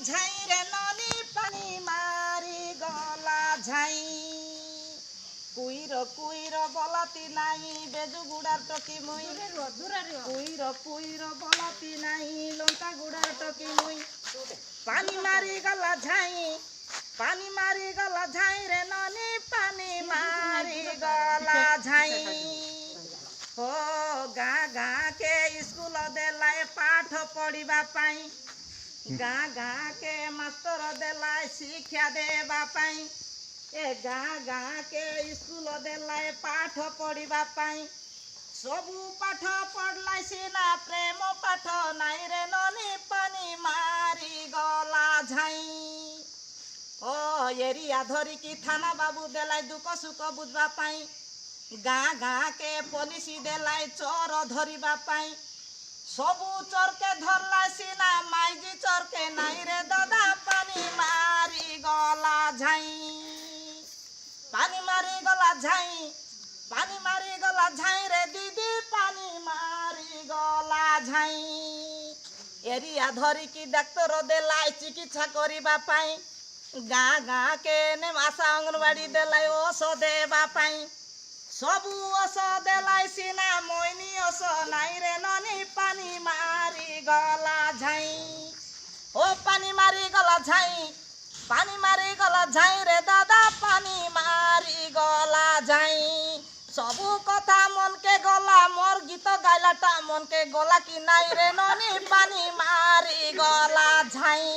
ঝাই রে ননি পানি মারি গলা ঝাই কুইর কুইর বলতি নাই বেজু গুড়ার টকি মুই কুইর কুইর বলতি নাই লঙ্কা গুড়ার টকি মুই পানি মারি গলা ঝাই পানি মারি গলা ঝাই রে ননি পানি মারি গলা ঝাই हो गाँ गाँ के स्कूल देलाय पाठ पढ़ा गाँ गाँ के मास्टर देलाय शिक्षा देवा ए गाँ गाँ के स्कूल देलाय पाठ पढ़ा सबू पाठ पढ़ला सीना प्रेम पाठ नाई रे ननी पानी मारी गला झाई ओ एरिया धरिकी थाना बाबू देलाय दुख सुख बुझवा गाँ गाँ के पुलिस देलाई चोर धरिबा पाई सबू चोर के धरला सीना माइजी चोर के नाई रे दादा पानी मारी गला झाई पानी मारी गला झाई पानी मारी गला झाई रे दीदी पानी मारी गला झाई एरिया धरी की डाक्टर देलाई चिकित्सा करिबा पाई गाँ गाँ के ने आशा अंगनवाड़ी देलाई ओषो देबा पाई सबू ओष देलाई सीना मोइनी ओष नाई रे ननी पानी मारी गला झाई ओ पानी मारी गला झाई पानी मारी गला झाई रे दादा पानी मारी गला झाई सबू कथा मन के गला मोर गीत गाइलाटा मन के गला की नाई रे ननी पानी मारी गला झाई।